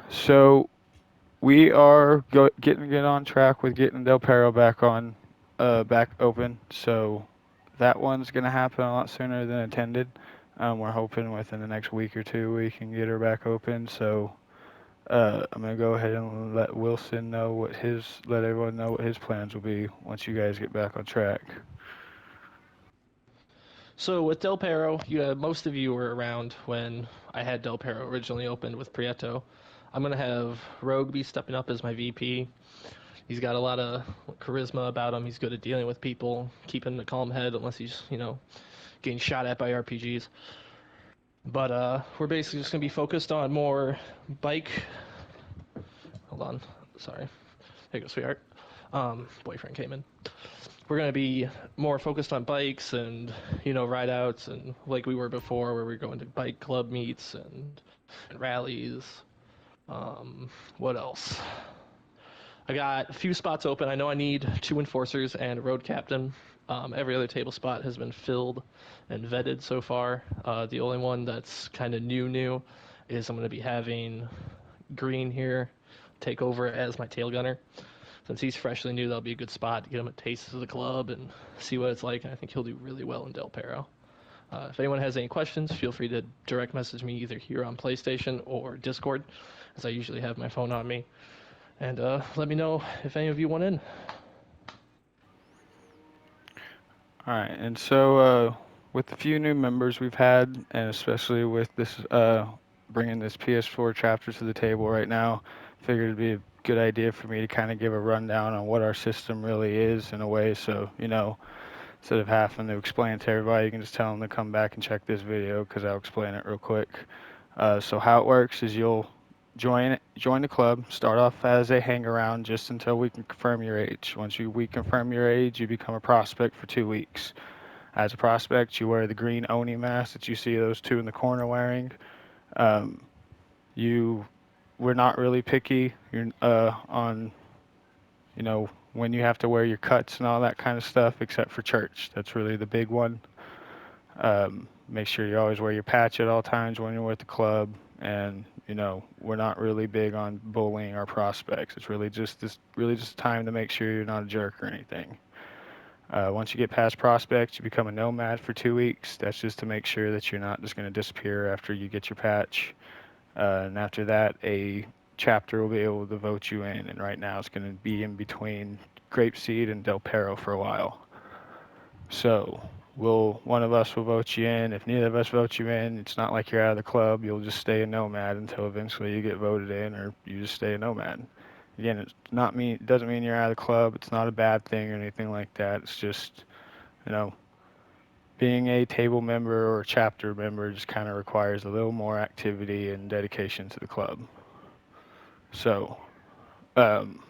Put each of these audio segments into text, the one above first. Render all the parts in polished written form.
So we are getting on track with getting Del Perro back open. So that one's gonna happen a lot sooner than intended. We're hoping within the next week or two we can get her back open. So I'm gonna go ahead and let everyone know what his plans will be once you guys get back on track. So with Del Perro, most of you were around when I had Del Perro originally opened with Prieto. I'm gonna have Rogue be stepping up as my VP. He's got a lot of charisma about him. He's good at dealing with people, keeping a calm head unless he's getting shot at by RPGs. But we're basically just gonna be focused on more bike. Hold on, sorry. There you go, sweetheart. Boyfriend came in. We're gonna be more focused on bikes and ride outs and like we were before, where we're going to bike club meets and rallies. What else? I got a few spots open. I know I need 2 enforcers and a road captain. Every other table spot has been filled and vetted so far. The only one that's kind of new is I'm going to be having Green here take over as my tail gunner. Since he's freshly new, that'll be a good spot to get him a taste of the club and see what it's like. And I think he'll do really well in Del Perro. If anyone has any questions, feel free to direct message me either here on PlayStation or Discord, as I usually have my phone on me. And let me know if any of you want in. All right, and so with the few new members we've had, and especially with this bringing this PS4 chapter to the table right now, figured it'd be a good idea for me to kind of give a rundown on what our system really is in a way. So instead of having to explain it to everybody, you can just tell them to come back and check this video because I'll explain it real quick. So how it works is you'll join the club, start off as a hang around just until we can confirm your age. We confirm your age, you become a prospect for 2 weeks. As a prospect, you wear the green Oni mask that you see those two in the corner wearing. Um, you we're not really picky on when you have to wear your cuts and all that kind of stuff, except for church. That's really the big one. Make sure you always wear your patch at all times when you're with the club. And we're not really big on bullying our prospects. It's really just time to make sure you're not a jerk or anything. Once you get past prospects, you become a nomad for 2 weeks. That's just to make sure that you're not just going to disappear after you get your patch. And after that, a chapter will be able to vote you in. And right now, it's going to be in between Grapeseed and Del Perro for a while. So one of us will vote you in. If neither of us vote you in, it's not like you're out of the club. You'll just stay a nomad until eventually you get voted in, or you just stay a nomad. Again, it doesn't mean you're out of the club. It's not a bad thing or anything like that. It's just, you know, being a table member or a chapter member just kind of requires a little more activity and dedication to the club. So, um,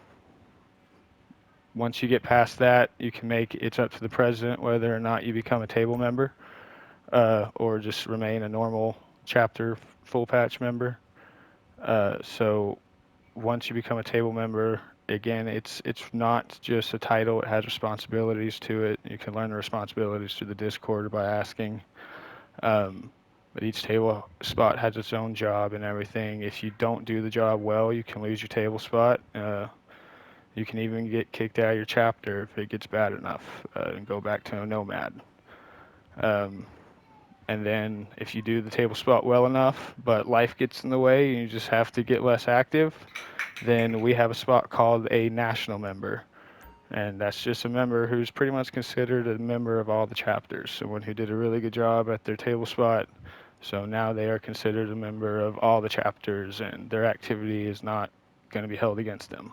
once you get past that, it's up to the president whether or not you become a table member. Or just remain a normal chapter full patch member. So once you become a table member, again, it's not just a title; it has responsibilities to it. You can learn the responsibilities through the Discord by asking. But each table spot has its own job and everything. If you don't do the job well, you can lose your table spot. You can even get kicked out of your chapter if it gets bad enough, and go back to a nomad. Um, And then if you do the table spot well enough, but life gets in the way and you just have to get less active, then we have a spot called a national member. And that's just a member who's pretty much considered a member of all the chapters. Someone who did a really good job at their table spot. So now they are considered a member of all the chapters and their activity is not going to be held against them.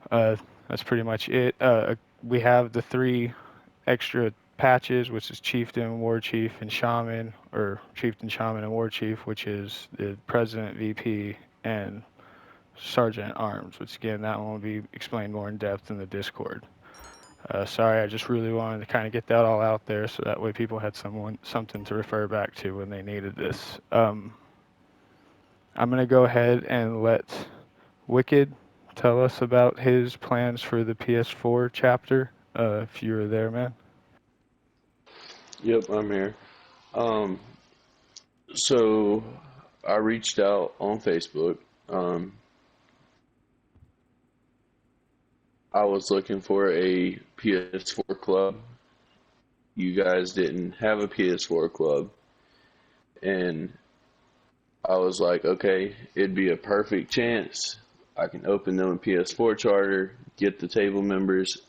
That's pretty much it. We have the 3 extra patches, which is Chieftain, War Chief, and Shaman, or Chieftain, Shaman, and War Chief, which is the President, VP, and Sergeant at Arms, which again, that one will be explained more in depth in the Discord. Sorry, I just really wanted to kind of get that all out there so that way people had something to refer back to when they needed this. I'm going to go ahead and let Wicked tell us about his plans for the PS4 chapter, if you were there, man. Yep, I'm here. Um, so I reached out on Facebook. Um, I was looking for a PS4 club. You guys didn't have a PS4 club, and I was like, okay, it'd be a perfect chance. I can open them a PS4 charter, get the table members,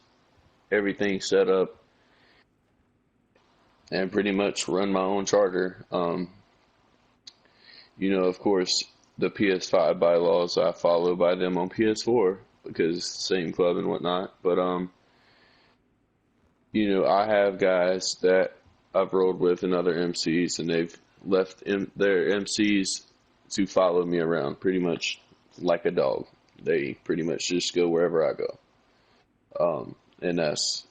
everything set up, and pretty much run my own charter. Of course, the PS5 bylaws I follow by them on PS4 because it's the same club and whatnot. But I have guys that I've rolled with in other MCs, and they've left their MCs to follow me around pretty much like a dog. They pretty much just go wherever I go. And that's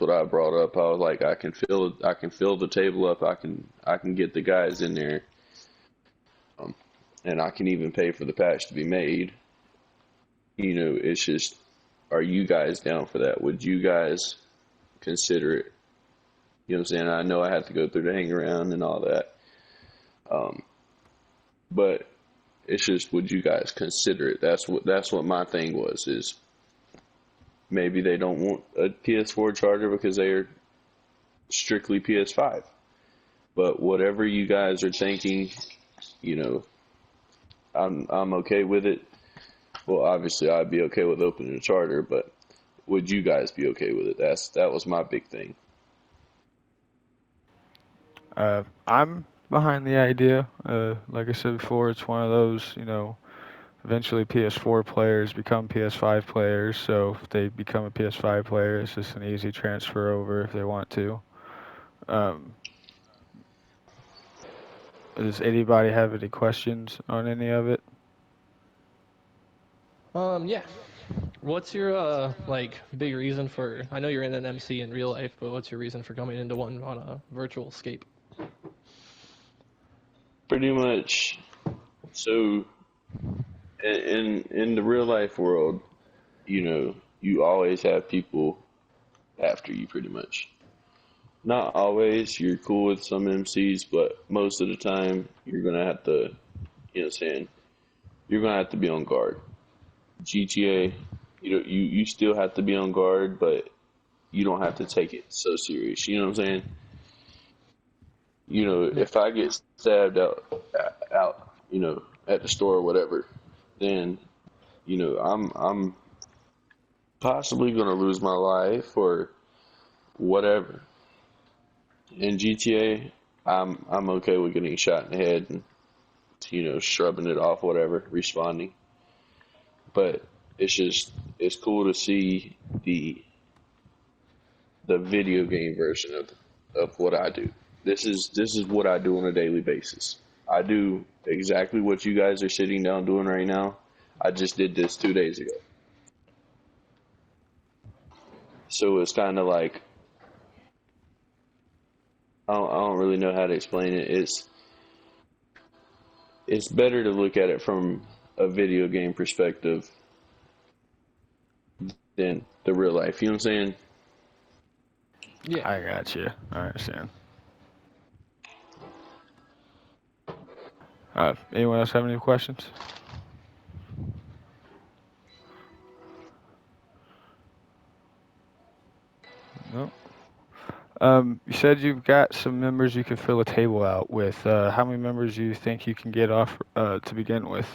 what I brought up. I was like, I can fill the table up. I can get the guys in there, um, and I can even pay for the patch to be made. It's just, are you guys down for that? Would you guys consider it? You know what I'm saying? I know I have to go through the hang around and all that. Um, but it's just, would you guys consider it? That's what my thing was, is maybe they don't want a PS4 charger because they're strictly PS5. But whatever you guys are thinking, you know, I'm okay with it. Well, obviously I'd be okay with opening a charter, but would you guys be okay with it? That was my big thing. I'm behind the idea. Like I said before, it's one of those, eventually PS4 players become PS5 players. So if they become a PS5 player, it's just an easy transfer over if they want to. Um, does anybody have any questions on any of it? Yeah. What's your like big reason for? I know you're in an MC in real life, but what's your reason for coming into one on a virtual scape? Pretty much. So in the real life world, you always have people after you, pretty much. Not always. You're cool with some MCs, but most of the time you're gonna have to, saying, you're gonna have to be on guard. GTA, you still have to be on guard, but you don't have to take it so serious. You know what I'm saying? Yeah. If I get stabbed out, at the store or whatever, then I'm possibly gonna lose my life or whatever. In GTA, I'm okay with getting shot in the head and shrubbing it off, whatever, responding. But it's cool to see the video game version of what I do. This is what I do on a daily basis. I do exactly what you guys are sitting down doing right now. I just did this 2 days ago. So it's kind of like, I don't really know how to explain it. It's better to look at it from a video game perspective than the real life. You know what I'm saying? Yeah. I got you. I understand. Anyone else have any questions? No. You said you've got some members you can fill a table out with. How many members do you think you can get off to begin with?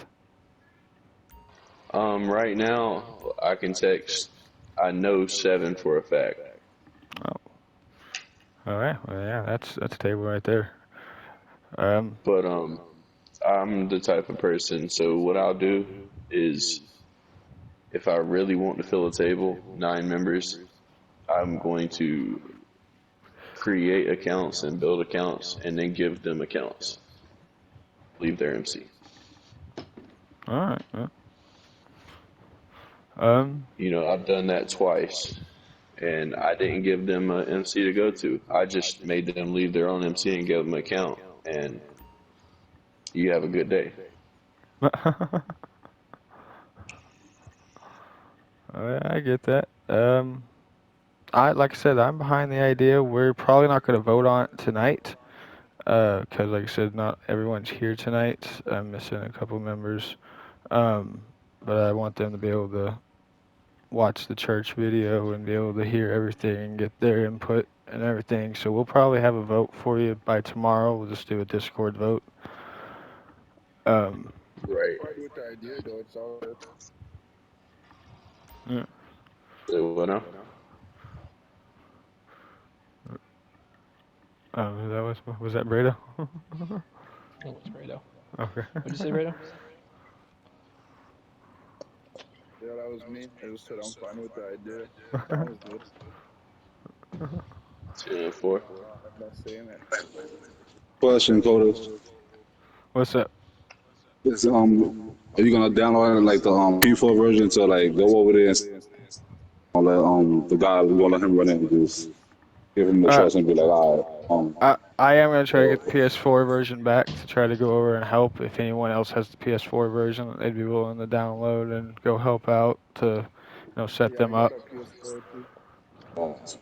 Right now, I can text. I know 7 for a fact, Oh, all right. Well, yeah, that's a table right there. Um, but I'm the type of person. So what I'll do is, if I really want to fill a table, 9 members, I'm going to create accounts and build accounts, and then give them accounts. Leave their MC. all right. Um, I've done that twice, and I didn't give them an MC to go to. I just made them leave their own MC and give them an account, and you have a good day. I get that. Like I said, I'm behind the idea. We're probably not going to vote on it tonight. because like I said, not everyone's here tonight. I'm missing a couple members, but I want them to be able to watch the church video and be able to hear everything and get their input and everything. So we'll probably have a vote for you by tomorrow. We'll just do a Discord vote. Right. Fine with the idea, though. It's all good. Yeah. So what now? Was that Brado? Oh, it's Brado. Okay. What'd you say, Brado? Yeah, that was me. I just said I'm fine with the idea. Sounds good. 2 and 4. I'm not saying it. Question, Coda. What's up? Is are you gonna download like the P4 version to like go over there and let the guy we gonna let him run it and just give him the Uh, choice and be like, all right, I am gonna try to get the PS4 version back to try to go over and help. If anyone else has the PS4 version, they'd be willing to download and go help out to, set Yeah, I them got up. a PS4 too.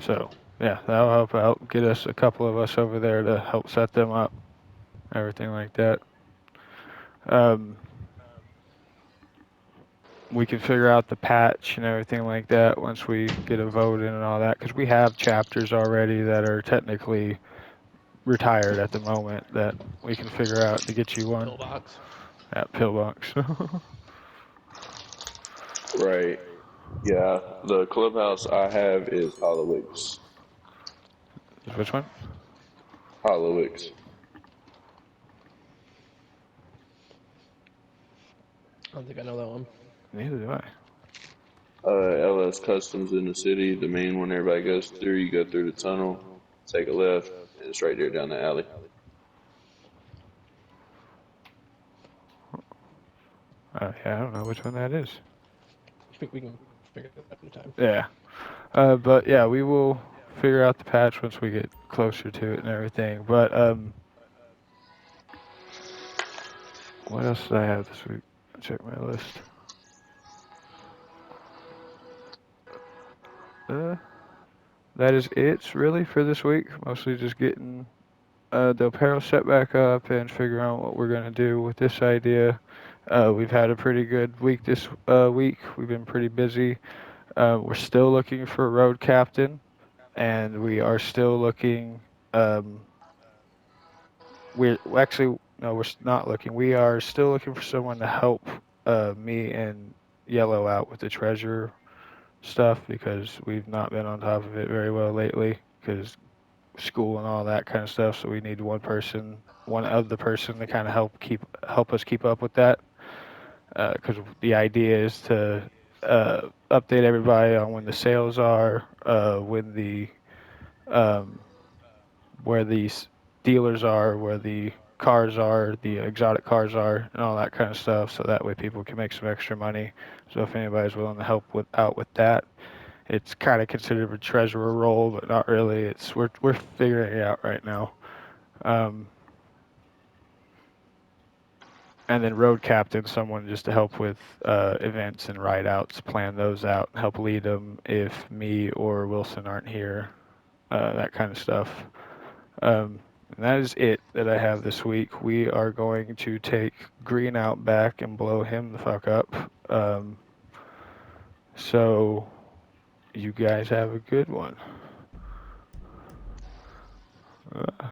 So yeah, that'll help out. Get us a couple of us over there to help set them up, everything like that. We can figure out the patch and everything like that once we get a vote in and all that, because we have chapters already that are technically retired at the moment that we can figure out to get you one Pillbox. at Pillbox. Right. Yeah. The clubhouse I have is Hollowix. Which one? Hollowix. I don't think I know that one. Neither do I. LS Customs in the city, the main one everybody goes through. You go through the tunnel, take a left, and it's right there down the alley. Yeah, I don't know which one that is. We can figure it out in time. Yeah. But yeah, we will figure out the patch once we get closer to it and everything. But what else did I have this week? Check my list. That is it really for this week. Mostly just getting Del Perro set back up and figuring out what we're gonna do with this idea. We've had a pretty good week this week. We've been pretty busy. We're still looking for a road captain, and we are still looking. We're actually no, we're not looking. We are still looking for someone to help me and Yellow out with the treasure stuff because we've not been on top of it very well lately because school and all that kind of stuff. So we need one other person to kind of help us keep up with that. Because the idea is to update everybody on when the sales are, when the where these dealers are, where the cars are, the exotic cars are, and all that kind of stuff. So that way people can make some extra money. So if anybody's willing to help out with that, it's kind of considered a treasurer role, but not really. We're figuring it out right now. And then road captain, someone just to help with events and ride outs, plan those out, help lead them if me or Wilson aren't here, that kind of stuff. And that is it that I have this week. We are going to take Green out back and blow him the fuck up. So you guys have a good one.